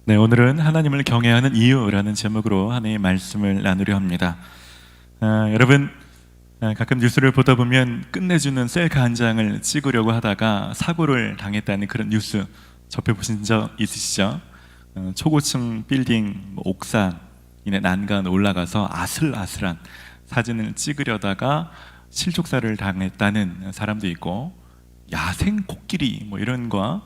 네, 오늘은 하나님을 경외하는 이유라는 제목으로 하나님의 말씀을 나누려 합니다. 여러분, 가끔 뉴스를 보다 보면 끝내주는 셀카 한 장을 찍으려고 하다가 사고를 당했다는 그런 뉴스 접해보신 적 있으시죠? 초고층 빌딩 옥상이나 난간 올라가서 아슬아슬한 사진을 찍으려다가 실족사를 당했다는 사람도 있고, 야생 코끼리 이런 거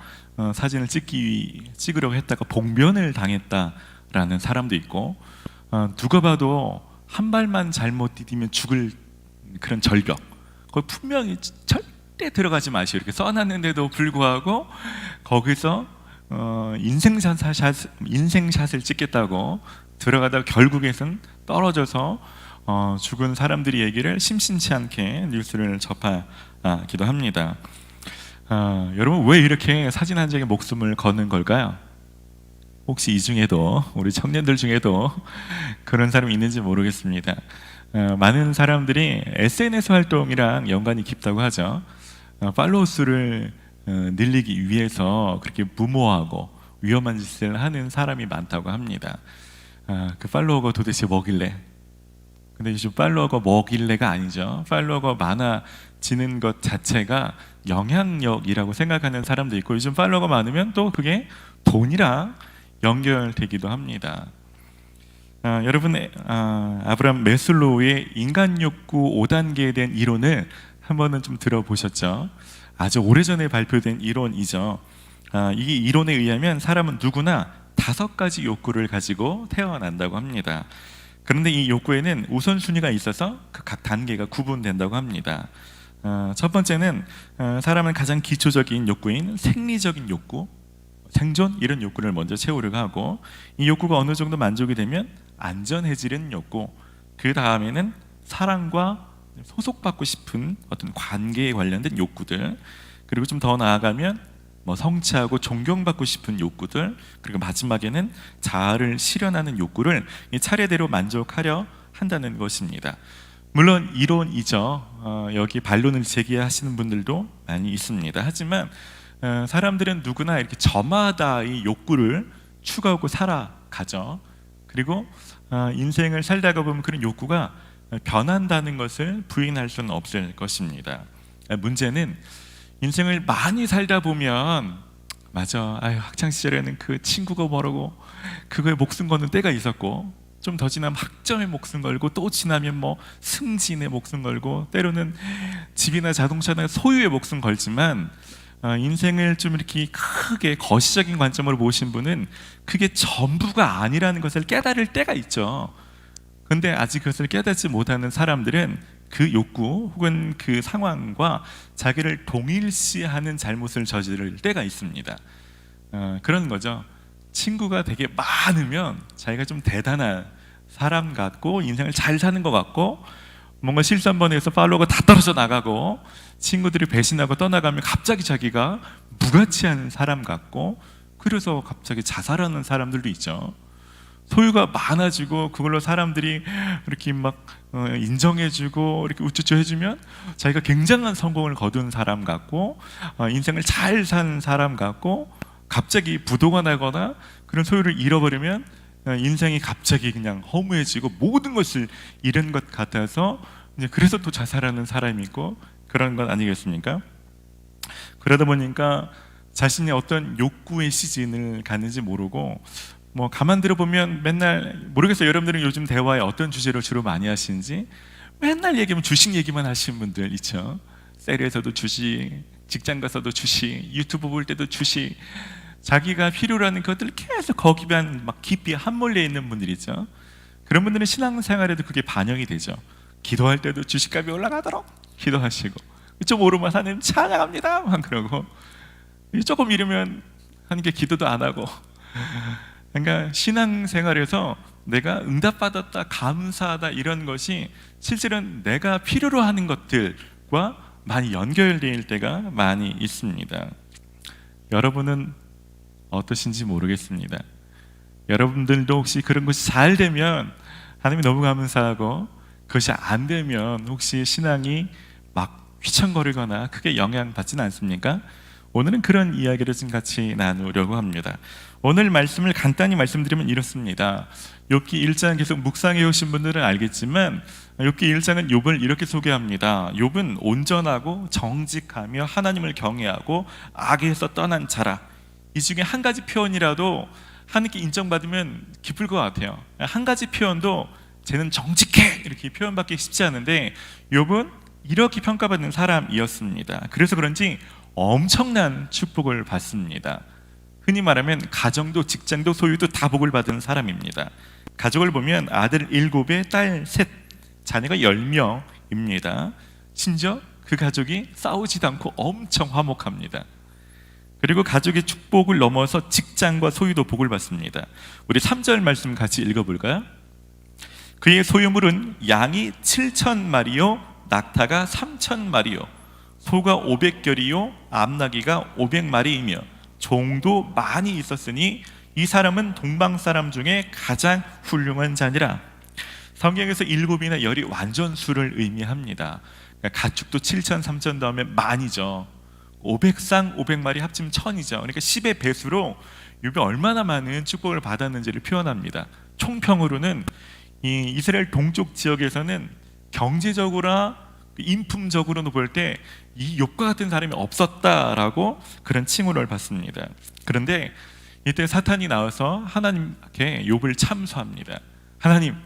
사진을 찍으려고 했다가 봉변을 당했다라는 사람도 있고, 누가 봐도 한 발만 잘못 디디면 죽을 그런 절벽, 거기 분명히 절대 들어가지 마시오 이렇게 써놨는데도 불구하고 거기서 인생샷을 찍겠다고 들어가다 결국에는 떨어져서 죽은 사람들의 얘기를 심심치 않게 뉴스를 접하기도 합니다. 여러분, 왜 이렇게 사진 한 장에 목숨을 거는 걸까요? 혹시 이 중에도, 우리 청년들 중에도 그런 사람이 있는지 모르겠습니다. 많은 사람들이 SNS 활동이랑 연관이 깊다고 하죠. 팔로워 수를 늘리기 위해서 그렇게 무모하고 위험한 짓을 하는 사람이 많다고 합니다. 그 팔로워가 도대체 뭐길래? 근데 요즘 팔로워가 뭐길래가 아니죠. 팔로워가 많아지는 것 자체가 영향력이라고 생각하는 사람도 있고, 요즘 팔로워가 많으면 또 그게 돈이랑 연결되기도 합니다. 여러분, 아브라함 메슬로우의 인간 욕구 5단계에 대한 이론을 한 번은 좀 들어보셨죠? 아주 오래전에 발표된 이론이죠. 이 이론에 의하면 사람은 누구나 5가지 욕구를 가지고 태어난다고 합니다. 그런데 이 욕구에는 우선순위가 있어서 그 각 단계가 구분된다고 합니다. 첫 번째는 사람은 가장 기초적인 욕구인 생리적인 욕구, 생존 이런 욕구를 먼저 채우려고 하고, 이 욕구가 어느 정도 만족이 되면 안전해지는 욕구, 그 다음에는 사랑과 소속받고 싶은 어떤 관계에 관련된 욕구들, 그리고 좀 더 나아가면 성취하고 존경받고 싶은 욕구들, 그리고 마지막에는 자아를 실현하는 욕구를 차례대로 만족하려 한다는 것입니다. 물론 이론이죠. 여기 반론을 제기하시는 분들도 많이 있습니다. 하지만 사람들은 누구나 이렇게 저마다 이 욕구를 추구하고 살아가죠. 그리고 인생을 살다가 보면 그런 욕구가 변한다는 것을 부인할 수는 없을 것입니다. 문제는 인생을 많이 살다 보면, 맞아, 학창 시절에는 그 친구가 뭐라고 그거에 목숨 거는 때가 있었고, 좀 더 지나면 학점에 목숨 걸고, 또 지나면 승진에 목숨 걸고, 때로는 집이나 자동차나 소유에 목숨 걸지만, 인생을 좀 이렇게 크게 거시적인 관점으로 보신 분은 그게 전부가 아니라는 것을 깨달을 때가 있죠. 근데 아직 그것을 깨닫지 못하는 사람들은 그 욕구 혹은 그 상황과 자기를 동일시하는 잘못을 저지를 때가 있습니다. 그런 거죠. 친구가 되게 많으면 자기가 좀 대단한 사람 같고 인생을 잘 사는 것 같고, 뭔가 실수 한 번 해서 팔로워가 다 떨어져 나가고 친구들이 배신하고 떠나가면 갑자기 자기가 무가치한 사람 같고, 그래서 갑자기 자살하는 사람들도 있죠. 소유가 많아지고 그걸로 사람들이 이렇게 인정해주고 이렇게 우쭈쭈 해주면 자기가 굉장한 성공을 거둔 사람 같고, 인생을 잘 산 사람 같고, 갑자기 부도가 나거나 그런 소유를 잃어버리면 인생이 갑자기 그냥 허무해지고 모든 것을 잃은 것 같아서 그래서 또 자살하는 사람이 있고, 그런 것 아니겠습니까? 그러다 보니까 자신이 어떤 욕구의 시즌을 가는지 모르고, 가만 들어보면 맨날, 모르겠어요, 여러분들은 요즘 대화에 어떤 주제로 주로 많이 하시는지, 맨날 얘기하면 주식 얘기만 하시는 분들 있죠. 셀에서도 주식, 직장 가서도 주식, 유튜브 볼 때도 주식, 자기가 필요로 하는 것들을 계속 거기만 깊이 함몰려 있는 분들이죠. 그런 분들은 신앙생활에도 그게 반영이 되죠. 기도할 때도 주식값이 올라가도록 기도하시고, 좀 오르면 하나님 찬양합니다 그러고, 조금 이르면 하나님께 기도도 안 하고. 그러니까 신앙생활에서 내가 응답받았다, 감사하다 이런 것이 실제로는 내가 필요로 하는 것들과 많이 연결될 때가 많이 있습니다. 여러분은 어떠신지 모르겠습니다. 여러분들도 혹시 그런 것이 잘 되면 하나님이 너무 감사하고, 그것이 안 되면 혹시 신앙이 휘청거리거나 크게 영향받지는 않습니까? 오늘은 그런 이야기를 좀 같이 나누려고 합니다. 오늘 말씀을 간단히 말씀드리면 이렇습니다. 욥기 1장 계속 묵상해 오신 분들은 알겠지만 욥기 1장은 욥을 이렇게 소개합니다. 욥은 온전하고 정직하며 하나님을 경외하고 악에서 떠난 자라. 이 중에 한 가지 표현이라도 하나님께 인정받으면 기쁠 것 같아요. 한 가지 표현도 쟤는 정직해 이렇게 표현받기 쉽지 않은데 욥은 이렇게 평가받는 사람이었습니다. 그래서 그런지 엄청난 축복을 받습니다. 흔히 말하면 가정도 직장도 소유도 다 복을 받은 사람입니다. 가족을 보면 아들 7에 딸 3, 자녀가 10명입니다. 심지어 그 가족이 싸우지도 않고 엄청 화목합니다. 그리고 가족의 축복을 넘어서 직장과 소유도 복을 받습니다. 우리 3절 말씀 같이 읽어볼까요? 그의 소유물은 양이 7,000마리요 낙타가 3,000마리요 소가 500결이요 암나귀가 500마리이며 종도 많이 있었으니 이 사람은 동방 사람 중에 가장 훌륭한 자니라. 성경에서 7이나 10이 완전수를 의미합니다. 그러니까 가축도 7,000, 3,000 더하면 만이죠. 500쌍 500마리 합치면 1,000이죠. 그러니까 10의 배수로 욥이 얼마나 많은 축복을 받았는지를 표현합니다. 총평으로는 이 이스라엘 동쪽 지역에서는 경제적으로 인품적으로도 볼 때 이 욥과 같은 사람이 없었다라고 그런 칭호를 받습니다. 그런데 이때 사탄이 나와서 하나님께 욥을 참소합니다. 하나님,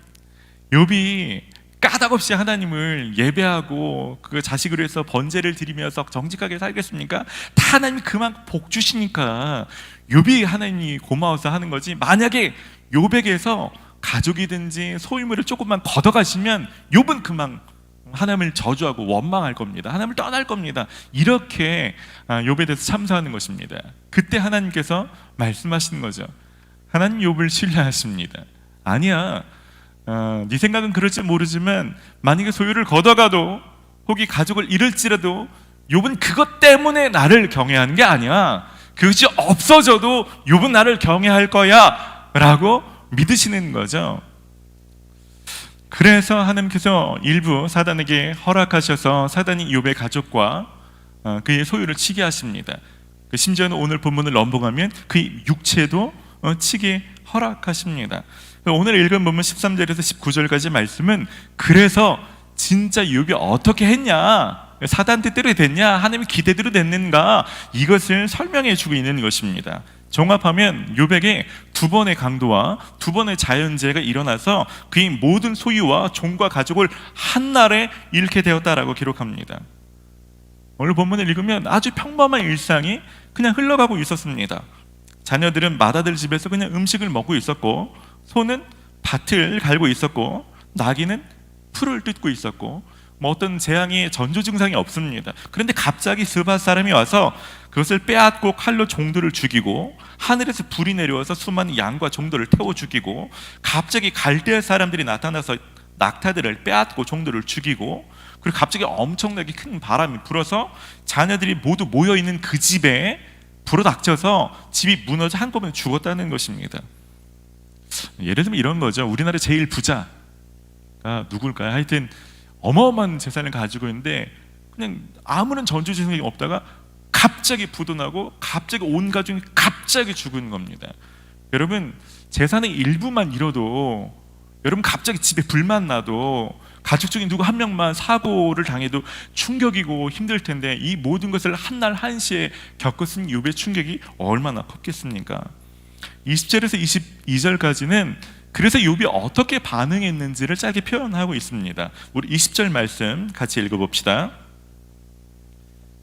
욥이 까닭없이 하나님을 예배하고 그 자식으로 해서 번제를 드리면서 정직하게 살겠습니까? 다 하나님이 그만 복 주시니까 욥이 하나님이 고마워서 하는 거지. 만약에 욥에게서 가족이든지 소유물을 조금만 걷어가시면 욥은 그만 하나님을 저주하고 원망할 겁니다. 하나님을 떠날 겁니다. 이렇게 욥에 대해서 참소하는 것입니다. 그때 하나님께서 말씀하시는 거죠. 하나님 욥을 신뢰하십니다. 아니야, 네 생각은 그럴지 모르지만 만약에 소유를 걷어가도 혹이 가족을 잃을지라도 욥은 그것 때문에 나를 경외하는 게 아니야. 그것이 없어져도 욥은 나를 경외할 거야 라고 믿으시는 거죠. 그래서 하나님께서 일부 사단에게 허락하셔서 사단이 욥의 가족과 그의 소유를 치게 하십니다. 심지어는 오늘 본문을 넘보가면 그의 육체도 치게 허락하십니다. 오늘 읽은 본문 13절에서 19절까지 말씀은 그래서 진짜 욥이 어떻게 했냐, 사단 뜻대로 됐냐, 하나님의 기대대로 됐는가, 이것을 설명해 주고 있는 것입니다. 종합하면 욥에게 2번의 강도와 2번의 자연재해가 일어나서 그의 모든 소유와 종과 가족을 한날에 잃게 되었다라고 기록합니다. 오늘 본문을 읽으면 아주 평범한 일상이 그냥 흘러가고 있었습니다. 자녀들은 맏아들 집에서 그냥 음식을 먹고 있었고, 소는 밭을 갈고 있었고, 나귀는 풀을 뜯고 있었고, 어떤 재앙이 전조 증상이 없습니다. 그런데 갑자기 스밧 사람이 와서 그것을 빼앗고 칼로 종들을 죽이고, 하늘에서 불이 내려와서 수많은 양과 종들을 태워 죽이고, 갑자기 갈대아 사람들이 나타나서 낙타들을 빼앗고 종들을 죽이고, 그리고 갑자기 엄청나게 큰 바람이 불어서 자녀들이 모두 모여있는 그 집에 불어닥쳐서 집이 무너져 한꺼번에 죽었다는 것입니다. 예를 들면 이런 거죠. 우리나라 제일 부자가 누굴까요? 하여튼 어마어마한 재산을 가지고 있는데 그냥 아무런 전조 증상이 없다가 갑자기 부도나고 갑자기 온 가족이 갑자기 죽은 겁니다. 여러분, 재산의 일부만 잃어도, 여러분 갑자기 집에 불만 나도, 가족 중에 누구 한 명만 사고를 당해도 충격이고 힘들 텐데, 이 모든 것을 한날 한시에 겪었으니 욥의 충격이 얼마나 컸겠습니까? 20절에서 22절까지는 그래서 욥이 어떻게 반응했는지를 짧게 표현하고 있습니다. 우리 20절 말씀 같이 읽어봅시다.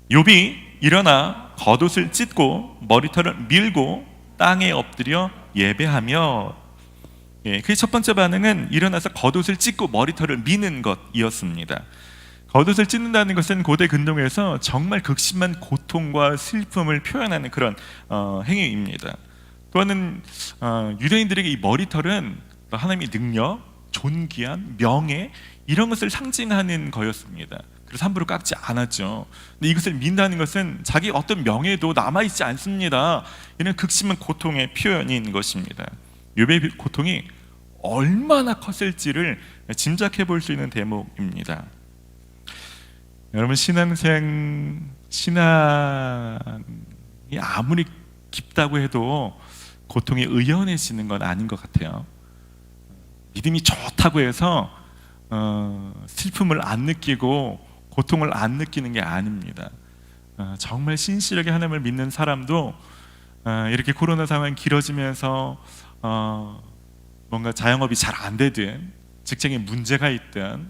욥이 일어나 겉옷을 찢고 머리털을 밀고 땅에 엎드려 예배하며, 그의 첫 번째 반응은 일어나서 겉옷을 찢고 머리털을 미는 것이었습니다. 겉옷을 찢는다는 것은 고대 근동에서 정말 극심한 고통과 슬픔을 표현하는 그런 행위입니다. 또한 유대인들에게 이 머리털은 하나님의 능력, 존귀한 명예, 이런 것을 상징하는 거였습니다. 그래서 함부로 깎지 않았죠. 근데 이것을 민다는 것은 자기 어떤 명예도 남아있지 않습니다. 이런 극심한 고통의 표현인 것입니다. 욥의 고통이 얼마나 컸을지를 짐작해 볼 수 있는 대목입니다. 여러분, 신앙이 아무리 깊다고 해도 고통이 의연해지는 건 아닌 것 같아요. 믿음이 좋다고 해서 슬픔을 안 느끼고 고통을 안 느끼는 게 아닙니다. 정말 신실하게 하나님을 믿는 사람도 이렇게 코로나 상황이 길어지면서 뭔가 자영업이 잘 안 되든, 직장에 문제가 있든,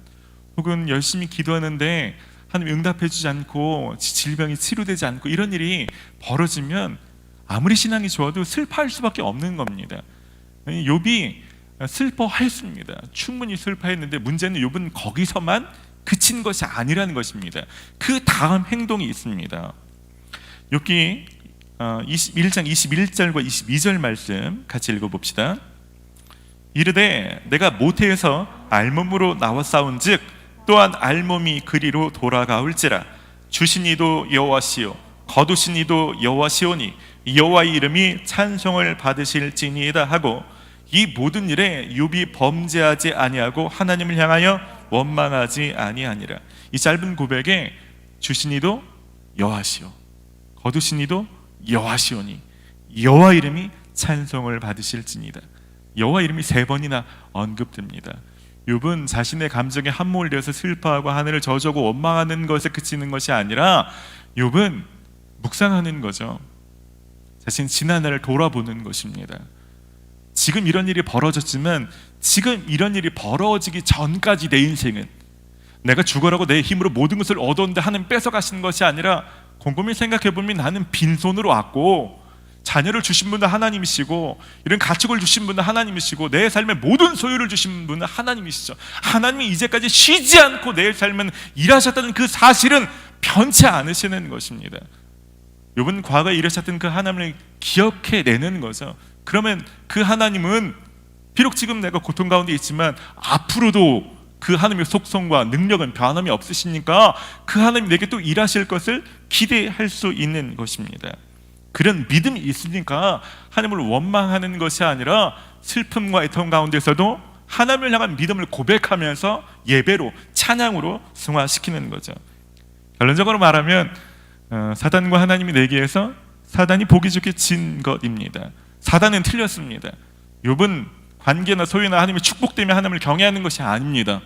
혹은 열심히 기도하는데 하나님 응답해 주지 않고 질병이 치료되지 않고 이런 일이 벌어지면 아무리 신앙이 좋아도 슬퍼할 수밖에 없는 겁니다. 욥이 슬퍼했습니다. 충분히 슬퍼했는데 문제는 욥은 거기서만 그친 것이 아니라는 것입니다. 그 다음 행동이 있습니다. 욥기 21장 21절과 22절 말씀 같이 읽어봅시다. 이르되 내가 모태에서 알몸으로 나와 싸운즉 또한 알몸이 그리로 돌아가올지라. 주신 이도 여호와시요 거두신 이도 여호와시오니 여호와의 이름이 찬송을 받으실지니이다 하고, 이 모든 일에 욥이 범죄하지 아니하고 하나님을 향하여 원망하지 아니하니라. 이 짧은 고백에 주신 이도 여호와시요 거두신 이도 여호와시오니 여호와 이름이 찬송을 받으실지니이다. 여호와 이름이 3번이나 언급됩니다. 욥은 자신의 감정에 함몰되어서 슬퍼하고 하늘을 저주하고 원망하는 것에 그치는 것이 아니라 욥은 묵상하는 거죠. 자신 지난날을 돌아보는 것입니다. 지금 이런 일이 벌어졌지만 지금 이런 일이 벌어지기 전까지 내 인생은 내가 죽어라고 내 힘으로 모든 것을 얻었는데 하나님 뺏어가시는 것이 아니라 곰곰이 생각해보면 나는 빈손으로 왔고, 자녀를 주신 분은 하나님이시고, 이런 가축을 주신 분은 하나님이시고, 내 삶의 모든 소유를 주신 분은 하나님이시죠. 하나님이 이제까지 쉬지 않고 내 삶은 일하셨다는 그 사실은 변치 않으시는 것입니다. 욥은 과거에 일하셨던 그 하나님을 기억해내는 거죠. 그러면 그 하나님은 비록 지금 내가 고통 가운데 있지만 앞으로도 그 하나님의 속성과 능력은 변함이 없으시니까 그 하나님 내게 또 일하실 것을 기대할 수 있는 것입니다. 그런 믿음이 있으니까 하나님을 원망하는 것이 아니라 슬픔과 애통 가운데서도 하나님을 향한 믿음을 고백하면서 예배로, 찬양으로 승화시키는 거죠. 결론적으로 말하면 사단과 하나님이 내기에서 사단이 보기 좋게 진 것입니다. 사단은 틀렸습니다. 욥은 관계나 소유나 하나님의 축복 때문에 하나님을 경외하는 것이 아닙니다.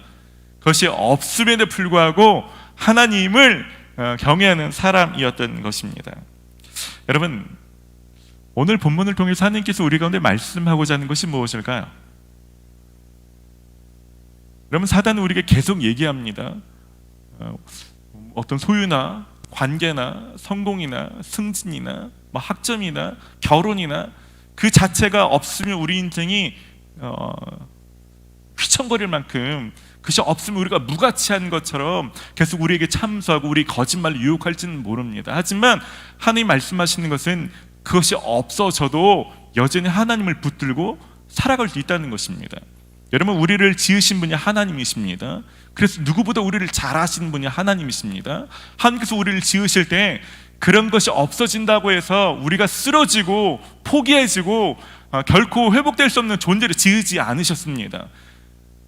그것이 없음에도 불구하고 하나님을 경외하는 사람이었던 것입니다. 여러분, 오늘 본문을 통해서 하나님께서 우리 가운데 말씀하고자 하는 것이 무엇일까요? 여러분, 사단은 우리에게 계속 얘기합니다. 어떤 소유나 관계나 성공이나 승진이나 학점이나 결혼이나 그 자체가 없으면 우리 인생이 휘청거릴 만큼, 그것이 없으면 우리가 무가치한 것처럼 계속 우리에게 참소하고 우리 거짓말을 유혹할지는 모릅니다. 하지만 하나님 말씀하시는 것은 그것이 없어져도 여전히 하나님을 붙들고 살아갈 수 있다는 것입니다. 여러분, 우리를 지으신 분이 하나님이십니다. 그래서 누구보다 우리를 잘 아시는 분이 하나님이십니다. 하나님께서 우리를 지으실 때 그런 것이 없어진다고 해서 우리가 쓰러지고 포기해지고 결코 회복될 수 없는 존재를 지으지 않으셨습니다.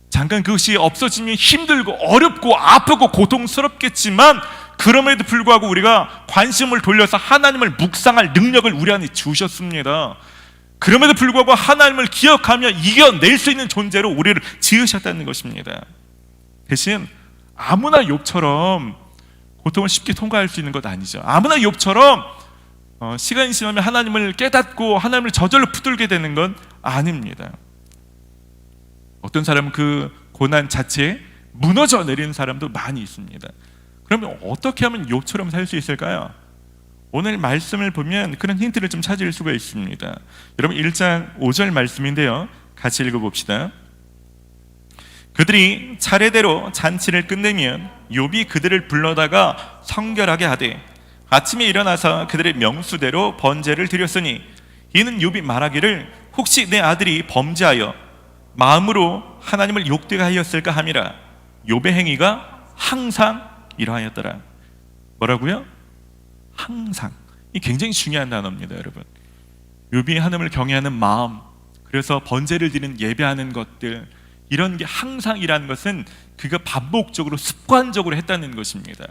잠깐 그것이 없어지면 힘들고 어렵고 아프고 고통스럽겠지만 그럼에도 불구하고 우리가 관심을 돌려서 하나님을 묵상할 능력을 우리 안에 주셨습니다. 그럼에도 불구하고 하나님을 기억하며 이겨낼 수 있는 존재로 우리를 지으셨다는 것입니다. 대신 아무나 욥처럼 고통을 쉽게 통과할 수 있는 것 아니죠. 아무나 욥처럼 시간이 지나면 하나님을 깨닫고 하나님을 저절로 붙들게 되는 건 아닙니다. 어떤 사람은 그 고난 자체에 무너져 내리는 사람도 많이 있습니다. 그러면 어떻게 하면 욥처럼 살 수 있을까요? 오늘 말씀을 보면 그런 힌트를 좀 찾을 수가 있습니다. 여러분, 1장 5절 말씀인데요, 같이 읽어봅시다. 그들이 차례대로 잔치를 끝내면 욥이 그들을 불러다가 성결하게 하되 아침에 일어나서 그들의 명수대로 번제를 드렸으니 이는 욥이 말하기를 혹시 내 아들이 범죄하여 마음으로 하나님을 욕되게 하였을까 함이라. 욥의 행위가 항상 이러하였더라. 뭐라고요? 항상. 이 굉장히 중요한 단어입니다, 여러분. 욥이 하나님을 경외하는 마음, 그래서 번제를 드리는 예배하는 것들, 이런 게 항상이라는 것은 그가 반복적으로 습관적으로 했다는 것입니다.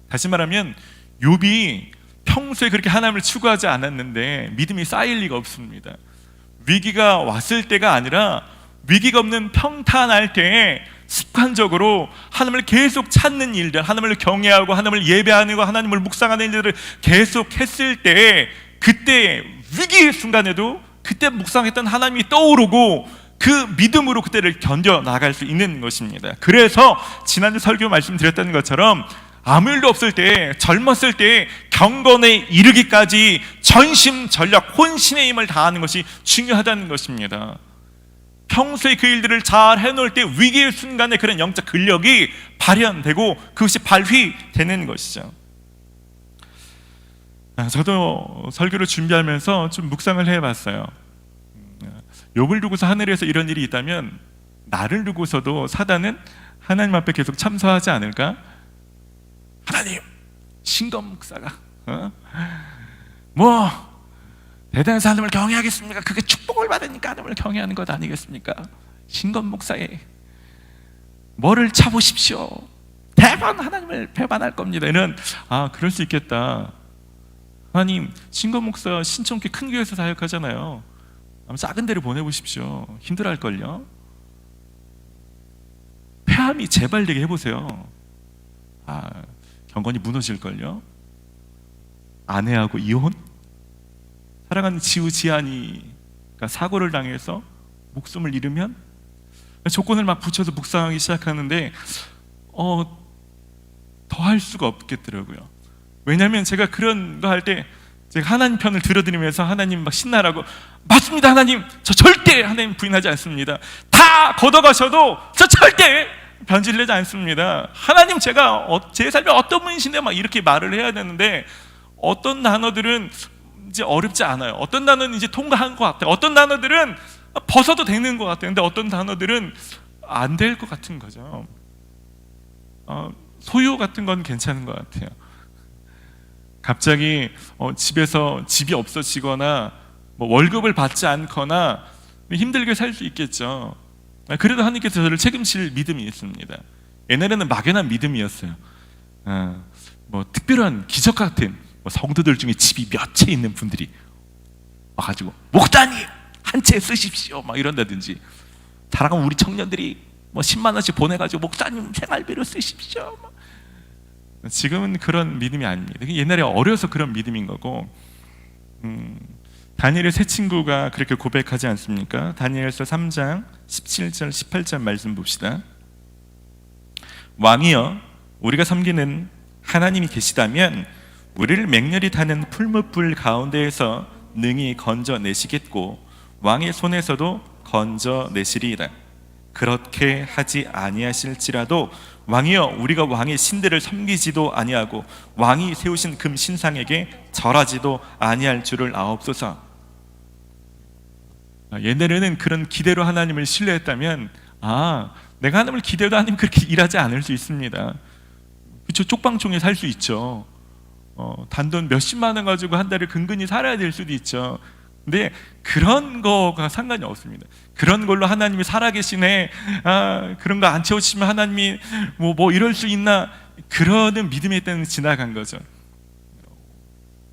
다시 말하면 욥이 평소에 그렇게 하나님을 추구하지 않았는데 믿음이 쌓일 리가 없습니다. 위기가 왔을 때가 아니라 위기가 없는 평탄할 때에 습관적으로 하나님을 계속 찾는 일들, 하나님을 경외하고 하나님을 예배하는 거, 하나님을 묵상하는 일들을 계속 했을 때, 그때 위기의 순간에도 그때 묵상했던 하나님이 떠오르고 그 믿음으로 그때를 견뎌 나갈 수 있는 것입니다. 그래서 지난주 설교 말씀드렸던 것처럼 아무 일도 없을 때, 젊었을 때 경건에 이르기까지 전심전력, 혼신의 힘을 다하는 것이 중요하다는 것입니다. 평소에 그 일들을 잘 해놓을 때 위기의 순간에 그런 영적 근력이 발현되고 그것이 발휘되는 것이죠. 저도 설교를 준비하면서 좀 묵상을 해봤어요. 욥을 두고서 하늘에서 이런 일이 있다면 나를 두고서도 사단은 하나님 앞에 계속 참소하지 않을까? 하나님, 신검 목사가 뭐 대단해서 하나님을 경외하겠습니까? 그게 축복을 받으니까 하나님을 경외하는 것 아니겠습니까? 신검 목사에 뭐를 차보십시오. 대번 하나님을 배반할 겁니다. 이런, 그럴 수 있겠다. 하나님, 신검 목사 신천교회 큰 교회에서 사역하잖아요. 작은 데를 보내보십시오. 힘들어할걸요. 폐암이 재발되게 해보세요. 경건이 무너질걸요. 아내하고 이혼? 사랑하는 지우지안이가 사고를 당해서 목숨을 잃으면 조건을 막 붙여서 묵상하기 시작하는데 더 할 수가 없겠더라고요. 왜냐하면 제가 그런 거 할 때 제가 하나님 편을 들어드리면서 하나님 막 신나라고, 맞습니다 하나님, 저 절대 하나님 부인하지 않습니다. 다 걷어가셔도 저 절대 변질을 내지 않습니다. 하나님, 제가 제 삶에 어떤 분이신데 막 이렇게 말을 해야 되는데, 어떤 단어들은 이제 어렵지 않아요. 어떤 단어는 이제 통과한 것 같아요. 어떤 단어들은 벗어도 되는 것 같아요. 근데 어떤 단어들은 안 될 것 같은 거죠. 소유 같은 건 괜찮은 것 같아요. 갑자기 집에서 집이 없어지거나 뭐 월급을 받지 않거나 힘들게 살 수 있겠죠. 그래도 하나님께서 저를 책임질 믿음이 있습니다. 옛날에는 막연한 믿음이었어요. 뭐 특별한 기적 같은 성도들 중에 집이 몇 채 있는 분들이 와가지고 목사님 한 채 쓰십시오 막 이런다든지, 사랑하는 우리 청년들이 뭐 10만 원씩 보내가지고 목사님 생활비로 쓰십시오. 지금은 그런 믿음이 아닙니다. 옛날에 어려서 그런 믿음인 거고, 다니엘의 세 친구가 그렇게 고백하지 않습니까? 다니엘서 3장 17절 18절 말씀 봅시다. 왕이여, 우리가 섬기는 하나님이 계시다면 우리를 맹렬히 타는 풀무불 가운데에서 능히 건져내시겠고 왕의 손에서도 건져내시리이다. 그렇게 하지 아니하실지라도 왕이여, 우리가 왕의 신들을 섬기지도 아니하고 왕이 세우신 금 신상에게 절하지도 아니할 줄을 아옵소서. 옛날에는 그런 기대로 하나님을 신뢰했다면, 내가 하나님을 기대도 하나님 그렇게 일하지 않을 수 있습니다. 그렇죠? 쪽방촌에 살 수 있죠. 단돈 몇십만 원 가지고 한 달을 근근히 살아야 될 수도 있죠. 근데 그런 거가 상관이 없습니다. 그런 걸로 하나님이 살아계시네, 그런 거 안 채우시면 하나님이 뭐 이럴 수 있나, 그러는 믿음의 때는 지나간 거죠.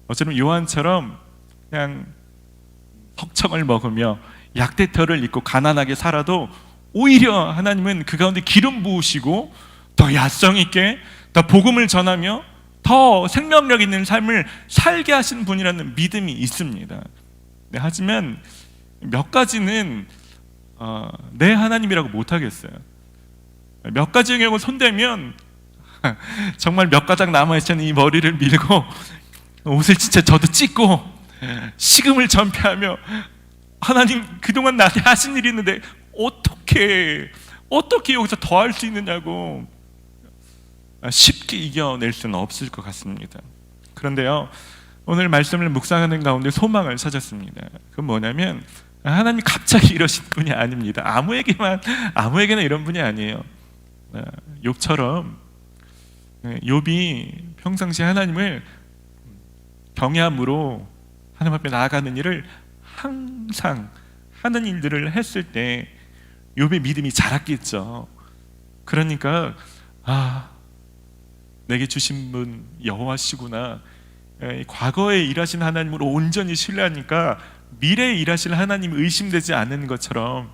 어쩌면 요한처럼 그냥 석청을 먹으며 약대터를 입고 가난하게 살아도 오히려 하나님은 그 가운데 기름 부으시고 더 야성 있게, 더 복음을 전하며 더 생명력 있는 삶을 살게 하신 분이라는 믿음이 있습니다. 네, 하지만 몇 가지는 내 하나님이라고 못하겠어요. 몇 가지 경우 손대면 정말 몇 가닥 남아있는 이 머리를 밀고 옷을 진짜 저도 찢고 식음을 전폐하며, 하나님 그동안 나한테 하신 일이 있는데 어떻게 여기서 더 할 수 있느냐고 쉽게 이겨낼 수는 없을 것 같습니다. 그런데요, 오늘 말씀을 묵상하는 가운데 소망을 찾았습니다. 그건 뭐냐면 하나님이 갑자기 이러신 분이 아닙니다. 아무에게나 이런 분이 아니에요. 욥처럼 욥이 평상시에 하나님을 경외함으로 하나님 앞에 나아가는 일을 항상 하는 일들을 했을 때 욥의 믿음이 자랐겠죠. 그러니까 내게 주신 분 여호와시구나, 과거에 일하신 하나님으로 온전히 신뢰하니까 미래에 일하실 하나님 의심되지 않는 것처럼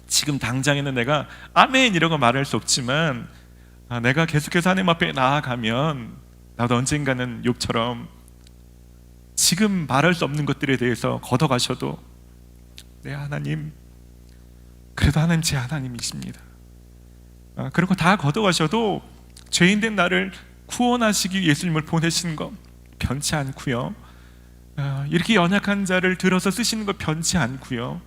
지금 당장에는 내가 아멘 이라고 말할 수 없지만 내가 계속해서 하나님 앞에 나아가면 나도 언젠가는 욥처럼 지금 말할 수 없는 것들에 대해서 걷어가셔도 네 하나님, 그래도 하나님 제 하나님이십니다. 그런 거 다 걷어가셔도 죄인된 나를 구원하시기 예수님을 보내시는 거 변치 않고요. 이렇게 연약한 자를 들어서 쓰시는 거 변치 않고요.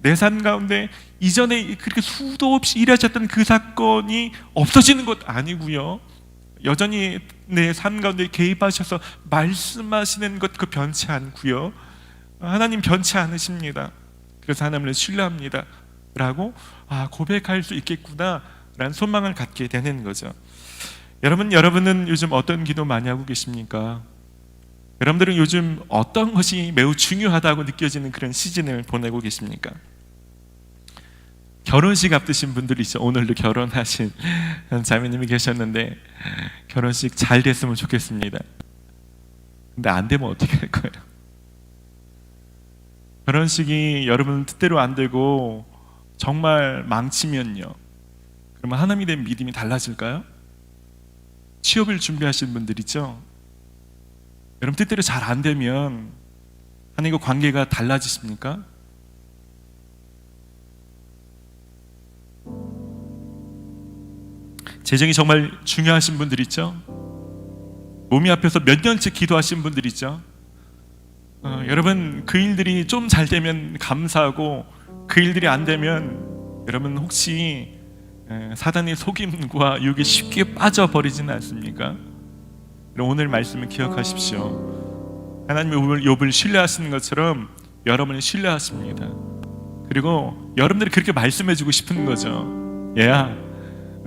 내 삶 가운데 이전에 그렇게 수도 없이 일하셨던 그 사건이 없어지는 것 아니고요. 여전히 내 삶 가운데 개입하셔서 말씀하시는 것 그 변치 않고요. 하나님 변치 않으십니다. 그래서 하나님을 신뢰합니다 라고 고백할 수 있겠구나 라는 소망을 갖게 되는 거죠. 여러분은 요즘 어떤 기도 많이 하고 계십니까? 여러분들은 요즘 어떤 것이 매우 중요하다고 느껴지는 그런 시즌을 보내고 계십니까? 결혼식 앞두신 분들이 있죠. 오늘도 결혼하신 자매님이 계셨는데 결혼식 잘 됐으면 좋겠습니다. 근데 안 되면 어떻게 할 거예요? 결혼식이 여러분 뜻대로 안 되고 정말 망치면요, 그러면 하나님에 대한 믿음이 달라질까요? 취업을 준비하신 분들 있죠. 여러분 뜻대로 잘 안 되면 하나님과 관계가 달라지십니까? 재정이 정말 중요하신 분들 있죠. 몸이 아파서 몇 년째 기도하신 분들 있죠. 여러분 그 일들이 좀 잘 되면 감사하고 그 일들이 안 되면 여러분 혹시 사단의 속임과 유혹에 쉽게 빠져버리지는 않습니까? 오늘 말씀을 기억하십시오. 하나님이 욥을 신뢰하시는 것처럼 여러분을 신뢰하십니다. 그리고 여러분들이 그렇게 말씀해주고 싶은 거죠. 얘야,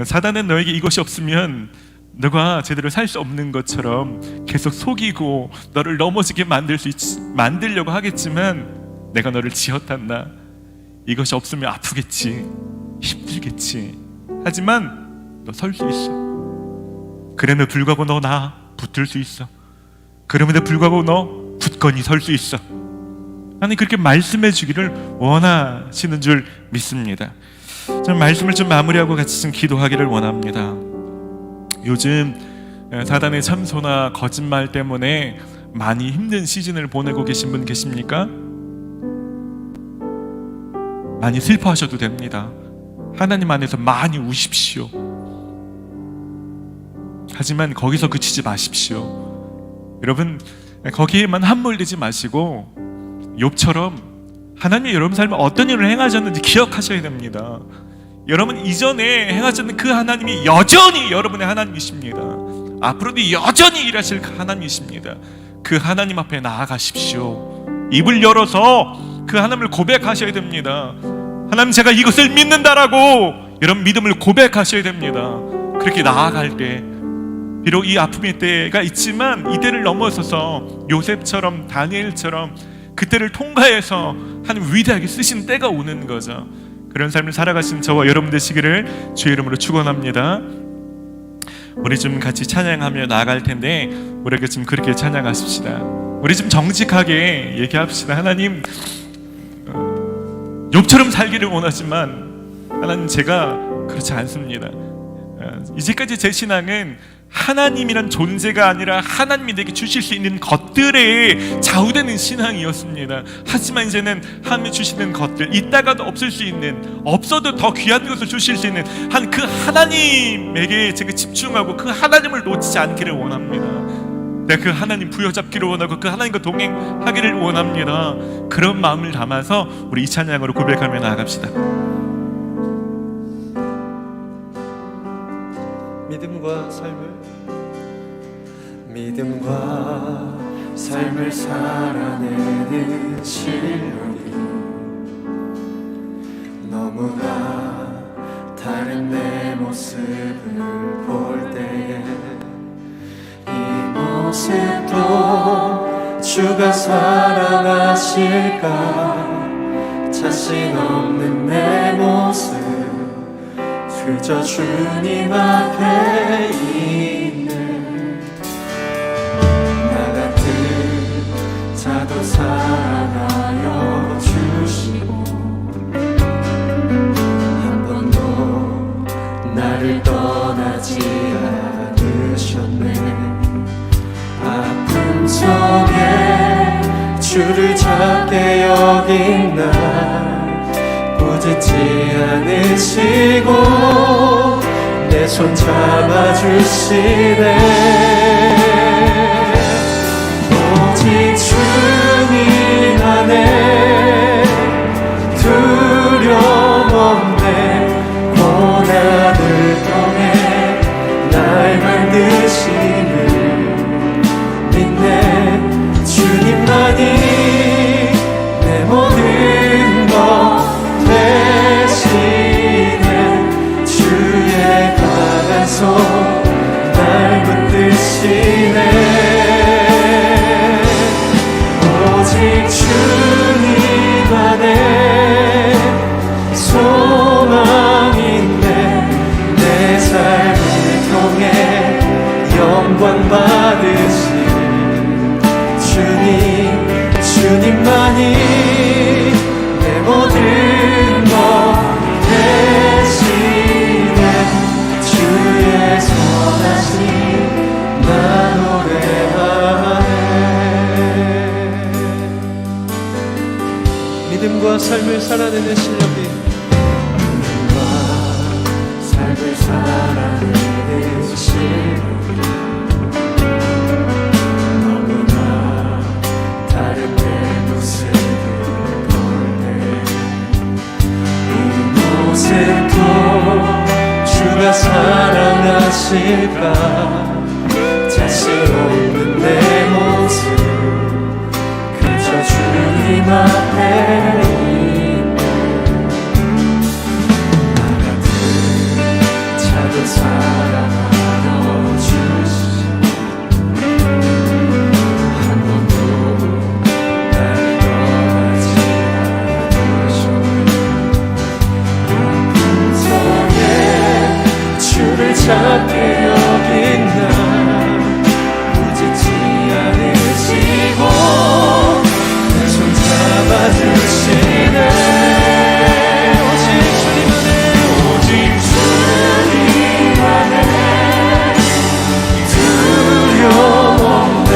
사단은 너에게 이것이 없으면 너가 제대로 살 수 없는 것처럼 계속 속이고 너를 넘어지게 만들려고 하겠지만 내가 너를 지었단다. 이것이 없으면 아프겠지, 힘들겠지. 하지만 너 설 수 있어. 그럼에도 불구하고 너 나 붙들 수 있어. 그럼에도 불구하고 너 굳건히 설 수 있어. 하나님 그렇게 말씀해 주기를 원하시는 줄 믿습니다. 저는 말씀을 좀 마무리하고 같이 좀 기도하기를 원합니다. 요즘 사단의 참소나 거짓말 때문에 많이 힘든 시즌을 보내고 계신 분 계십니까? 많이 슬퍼하셔도 됩니다. 하나님 안에서 많이 우십시오. 하지만 거기서 그치지 마십시오. 여러분 거기에만 함몰되지 마시고 욥처럼 하나님이 여러분 삶에 어떤 일을 행하셨는지 기억하셔야 됩니다. 여러분 이전에 행하셨던 그 하나님이 여전히 여러분의 하나님이십니다. 앞으로도 여전히 일하실 그 하나님이십니다. 그 하나님 앞에 나아가십시오. 입을 열어서 그 하나님을 고백하셔야 됩니다. 하나님 제가 이것을 믿는다라고 여러분 믿음을 고백하셔야 됩니다. 그렇게 나아갈 때 비록 이 아픔의 때가 있지만 이 때를 넘어서서 요셉처럼 다니엘처럼 그때를 통과해서 하나님 위대하게 쓰신 때가 오는 거죠. 그런 삶을 살아가신 저와 여러분 되시기를 주의 이름으로 축원합니다. 우리 좀 같이 찬양하며 나아갈 텐데 우리에게 좀 그렇게 찬양하십시다. 우리 좀 정직하게 얘기합시다. 하나님 욥처럼 살기를 원하지만 하나님 제가 그렇지 않습니다. 이제까지 제 신앙은 하나님이란 존재가 아니라 하나님이 내게 주실 수 있는 것들에 좌우되는 신앙이었습니다. 하지만 이제는 하나님이 주시는 것들, 있다가도 없을 수 있는, 없어도 더 귀한 것을 주실 수 있는 그 하나님에게 제가 집중하고 그 하나님을 놓치지 않기를 원합니다. 내가 그 하나님 부여잡기를 원하고 그 하나님과 동행하기를 원합니다. 그런 마음을 담아서 우리 이 찬양으로 고백하며 나아갑시다. 믿음과 삶을 살아내는 실력이 너무나 다른 내 모습을 볼 때에 이 모습도 주가 사랑하실까 자신 없는 내 모습 그저 주님 앞에 있는 나 같은 자도 살아가야 여긴 날 꾸짖지 않으시고 내 손 잡아주시네. 오직 주님 안에 두려움 없네. 고난을 통해 날 만드시는 믿네. 주님만이 내 모든 것 대신에 주의 강한 손 날 붙드시네. 오직 주님 안에 소망 있네. 내 삶을 통해 영광 받으신 주님만이 내 모든 것 대신에 주의 선하심 나 노래하네. 믿음과 삶을 살아내는 실력이 믿음과 삶을 살아내는 실력 주가 사랑하실까. 자신 없는 내 모습 그저 주님 앞에 있네. 나 같은 작은 사랑하여 주시고 한 번도 날 떠나지 주를 찾게 여긴 날 꾸짖지 않으시고 내 손 잡아주시네. 오직 주님 안에 두려움 없네.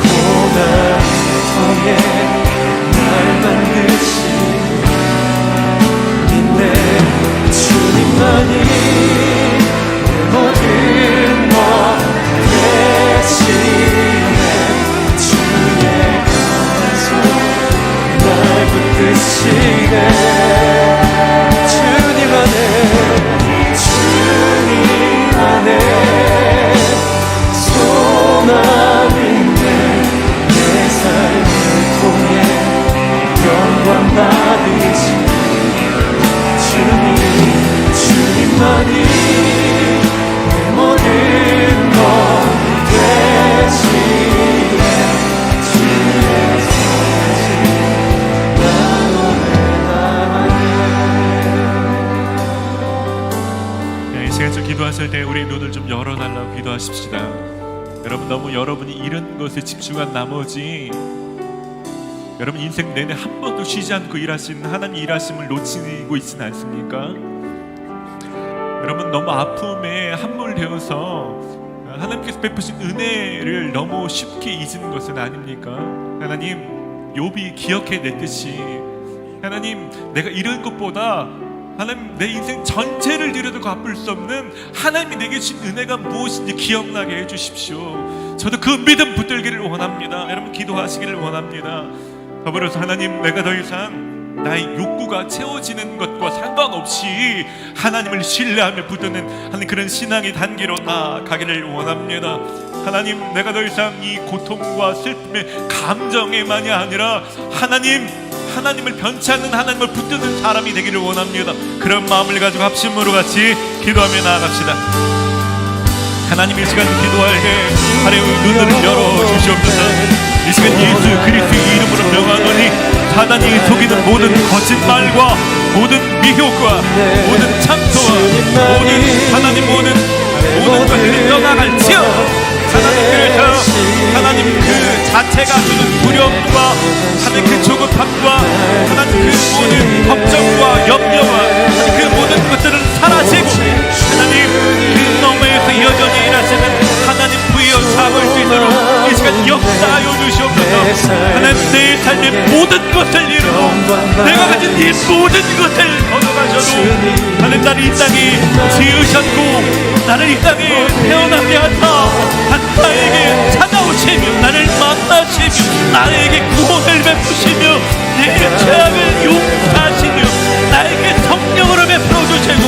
고난을 통해 날 만드시네. 믿네. 주님만이 모든 것 대신에 주의 강한 손 날 붙드시네. 주님 안에 소망 있네. 내 삶을 통해 영광 받으신 주님만이 모든 것 대신에 주의 선하심 나 노래하네. 이 시간 좀 기도하실 때 우리 눈을 좀 열어달라고 기도하십시다. 여러분, 너무 여러분이 이런 것에 집중한 나머지 여러분 인생 내내 한 번도 쉬지 않고 일하시는 하나님 일하심을 놓치고 있지는 않습니까? 여러분, 너무 아픔에 함몰되어서 하나님께서 베푸신 은혜를 너무 쉽게 잊은 것은 아닙니까? 하나님, 욥이 기억해냈듯이 하나님, 내가 이런 것보다 하나님 내 인생 전체를 드려도 갚을 수 없는 하나님이 내게 주신 은혜가 무엇인지 기억나게 해주십시오. 저도 그 믿음 붙들기를 원합니다. 여러분, 기도하시기를 원합니다. 더불어서 하나님, 내가 더 이상 나의 욕구가 채워지는 것과 상관없이 하나님을 신뢰하며 붙드는 하나님 그런 신앙의 단계로 나아가기를 원합니다. 하나님, 내가 더 이상 이 고통과 슬픔의 감정에만이 아니라 하나님을 변치 않는 하나님을 붙드는 사람이 되기를 원합니다. 그런 마음을 가지고 합심으로 같이 기도하며 나아갑시다. 하나님, 이 시간 기도할 때 하나님의 눈을 열어주시옵소서. 이 시간 예수 그리스도의 이름으로 명하노니 사단이 속이는 모든 거짓말과 모든 미혹과 모든 참소와 모든 것들이 떠나갈지어. 하나님 그 자체가 주는 두려움과 하나님 그 조급함과 하나님 그 모든 걱정과 염려와 하나님 그 모든 것들은 사라지고 하나님 그 너머에서 여전히 일하시는 하나님 부여 잡을 수 있도록 이 시간 역사하여 주시옵소서. 하나님 내 삶의 모든 것을 이루고 이 모든 것을 얻어가셔도 나는 나를 이 땅에 지으셨고 나를 이 땅에 태어나게 하사 나에게 찾아오시며 나를 만나시며 나에게 구원을 베푸시며 내 죄악을 용서하시며 나에게 성령으로 베풀어 주시고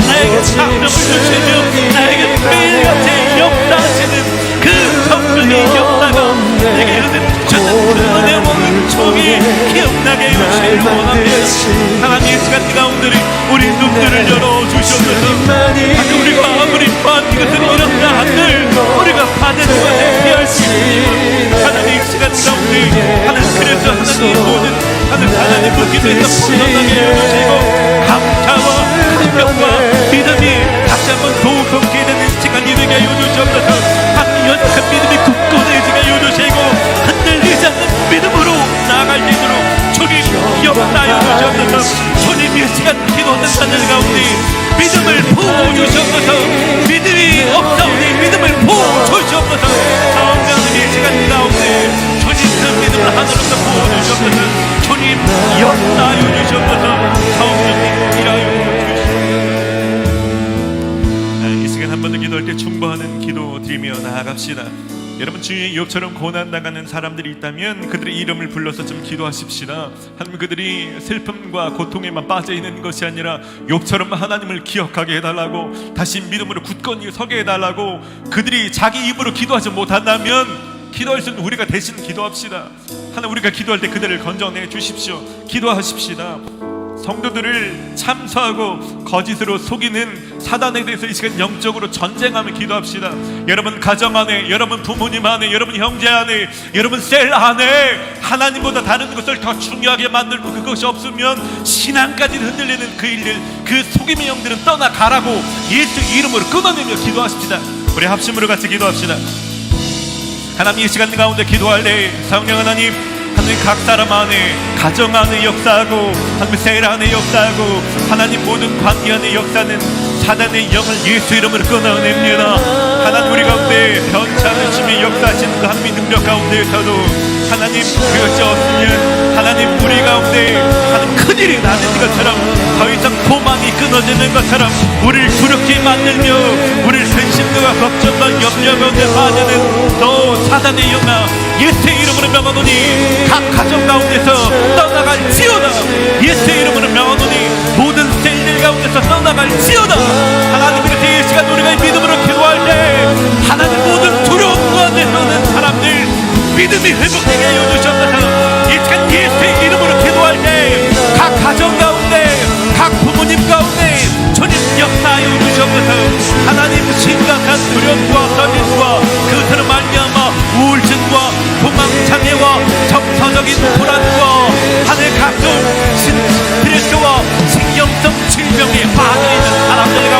나에게 생명을 주시며 나에게 매일같이 역사하시는 그 성령의 역사가 내게 주셨는 그 은혜와 은총이 기억나게 해주시길 원합니다. 하나님 이 시간 가운데 우리 눈들을 열어주셔서 하나님 우리가 아무리 이것은 이런다 한들 우리가 받은 것에 피할 수 있는 하나님 이 시간 가운데 하나님 그래서 하나님 모든 하나님 기도에서 풍성하게 해주시고 감사와 감격과 믿음이 다시 한번 도움게 되는 시간이 되게 해주시옵소서. 하나님 연약한 믿음이 굳건해지게 해주시고 흔들리지 않는 믿음으로 나아갈 수 있도록 주님 역사하여 주시옵소서. 주님 이 시간 기도하는 자들 가운데 믿음을 부어주시옵소서. 믿음이 없사오니 믿음을 부어주시옵소서. 성령님 이 시간 가운데 주님 그 믿음을 하늘로서 부어주시옵소서. 주님 역사하여 주시옵소서. 성령님 일하여 이 시간 한 번 더 기도할 때 충고하는 기도 드리며 나아갑시다. 여러분 주위에 욥처럼 고난당하는 사람들이 있다면 그들의 이름을 불러서 좀 기도하십시다. 하나님 그들이 슬픔과 고통에만 빠져있는 것이 아니라 욥처럼 하나님을 기억하게 해달라고 다시 믿음으로 굳건히 서게 해달라고 그들이 자기 입으로 기도하지 못한다면 기도할 수 있는 우리가 대신 기도합시다. 하나님 우리가 기도할 때 그들을 건져내 주십시오. 기도하십시다. 성도들을 참소하고 거짓으로 속이는 사단에 대해서 이 시간 영적으로 전쟁하며 기도합시다. 여러분 가정 안에, 여러분 부모님 안에, 여러분 형제 안에, 여러분 셀 안에 하나님보다 다른 것을 더 중요하게 만들고 그것이 없으면 신앙까지 흔들리는 그 일들, 그 속임의 영들은 떠나가라고 예수 이름으로 끊어내며 기도하십시다. 우리 합심으로 같이 기도합시다. 하나님 이 시간 가운데 기도할 때 성령 하나님 각 사람 안에 가정 안에 역사하고 하나님 셀 안에 역사하고 하나님 모든 관계 안에 역사는 사단의 영을 예수 이름으로 끊어냅니다. 하나님 우리 가운데 변치 않은 심히 역사하시는 그 하나님의 능력 가운데에서도 하나님 그것이 없으면 하나님 우리 가운데 하나님 큰일이 나는 것처럼 더 이상 소망이 끊어지는 것처럼 우리를 두렵게 만들며 우리를 근심과 걱정과 염려 가운데 빠지는 또 사단의 영아 예수의 이름으로 명하노니 각 가정 가운데서 떠나갈지어다. 예수의 이름으로 명하노니 모든 셀들 가운데서 떠나갈지어다. 하나님 그렇게 이 시간 우리가 믿음으로 기도할 때 하나님 모든 두려움 가운데 떠는 사람들 믿음이 회복되게 하여 주시옵소서. 이 시간 예수의 이름으로 기도할 때 각 가정 가운데 각 부모님 가운데 주님 역사하여 주시옵소서. 하나님 심각한 두려움과 떨림과 그것으로 말미암아 우울증과 공황장애와 정서적인 불안과 하늘 각종 스트레스와 신경성 질병에 빠져있는 사람들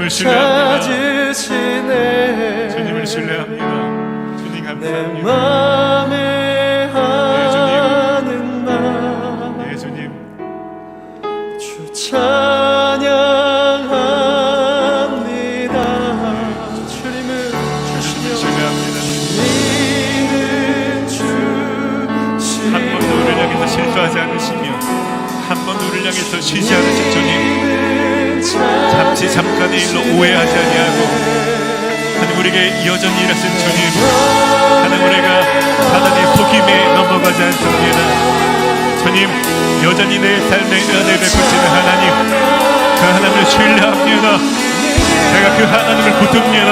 주님을 신뢰합니다. 찾으시네. 주님을 신뢰합니다. 주님 내 감사합니다. 맘에 하는 말 예 주님. 주 찬양합니다. 주님을 신뢰합니다. 주시는 한 번도 우리를 향해서 실수하지 않으시며 한 번도 우리를 향해서 쉬지 않으신 주님, 잠시 잠깐의 일로 오해하지 아니하고 하나님 우리에게 여전히 일하신 주님, 하나님 우리가 사단의 속임에 넘어가지 않습니다. 주님 여전히 내 삶에 은혜 베푸시는 하나님, 그 하나님을 신뢰합니다. 내가 그 하나님을 붙듭니다.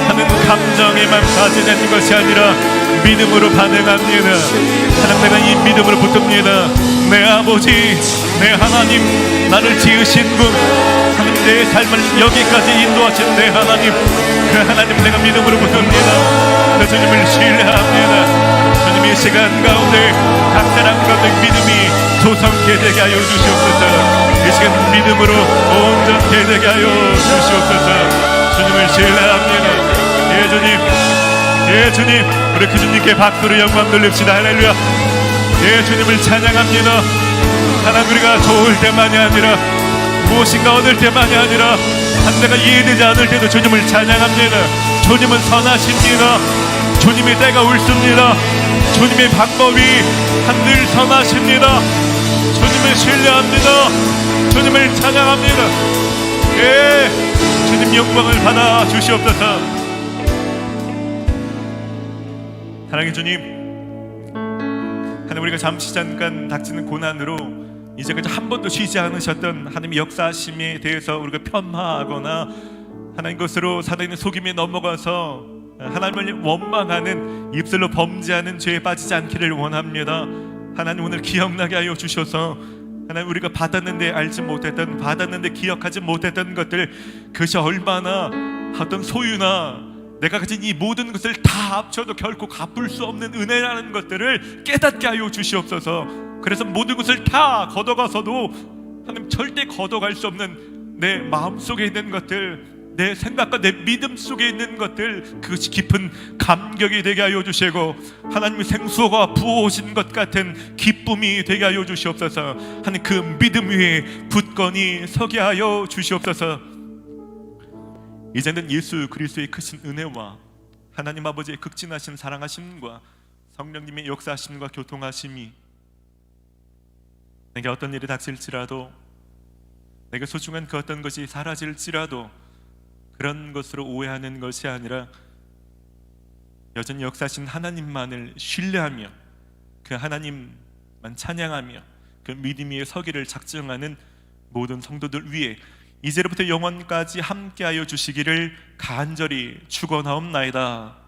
하는 감정에만 빠지는 것이 아니라 믿음으로 반응합니다. 하나님 내가 이 믿음으로 붙듭니다. 내 아버지, 내 하나님, 나를 지으신 분, 하나님 내 삶을 여기까지 인도하신 내 하나님, 그 하나님 내가 믿음으로 붙듭니다. 그 주님을 신뢰합니다. 주님 이 시간 가운데 각 사람 가운데 믿음이 조성케 되게 하여 주시옵소서. 이 시간 믿음으로 온전케 되게 하여 주시옵소서. 주님을 신뢰합니다. 예 주님, 예 주님, 우리 그 주님께 박수로 영광 돌립시다. 할렐루야. 예 주님을 찬양합니다. 하나님 우리가 좋을 때만이 아니라 무엇인가 얻을 때만이 아니라 한 대가 이해되지 않을 때도 주님을 찬양합니다. 주님은 선하십니다. 주님의 때가 옳습니다. 주님의 방법이 한늘 선하십니다. 주님을 신뢰합니다. 주님을 찬양합니다. 예, 주님 영광을 받아 주시옵소서. 사랑의 주님, 하나님 우리가 잠시 잠깐 닥치는 고난으로 이제까지 한 번도 쉬지 않으셨던 하나님의 역사하심에 대해서 우리가 폄하하거나 하나님 것으로 사단의 속임에 넘어가서 하나님을 원망하는 입술로 범죄하는 죄에 빠지지 않기를 원합니다. 하나님 오늘 기억나게 하여 주셔서 하나님 우리가 받았는데 알지 못했던, 받았는데 기억하지 못했던 것들, 그것이 얼마나 어떤 소유나 내가 가진 이 모든 것을 다 합쳐도 결코 갚을 수 없는 은혜라는 것들을 깨닫게 하여 주시옵소서. 그래서 모든 것을 다 걷어가서도 하나님 절대 걷어갈 수 없는 내 마음속에 있는 것들, 내 생각과 내 믿음 속에 있는 것들, 그것이 깊은 감격이 되게 하여 주시고 하나님의 생수가 부어오신 것 같은 기쁨이 되게 하여 주시옵소서. 하나님 그 믿음 위에 굳건히 서게 하여 주시옵소서. 이제는 예수 그리스도의 크신 은혜와 하나님 아버지의 극진하신 사랑하심과 성령님의 역사하심과 교통하심이 내게 어떤 일이 닥칠지라도, 내게 소중한 그 어떤 것이 사라질지라도 그런 것으로 오해하는 것이 아니라 여전히 역사하신 하나님만을 신뢰하며 그 하나님만 찬양하며 그 믿음 위에 서기를 작정하는 모든 성도들 위해 이제로부터 영원까지 함께하여 주시기를 간절히 축원하옵나이다.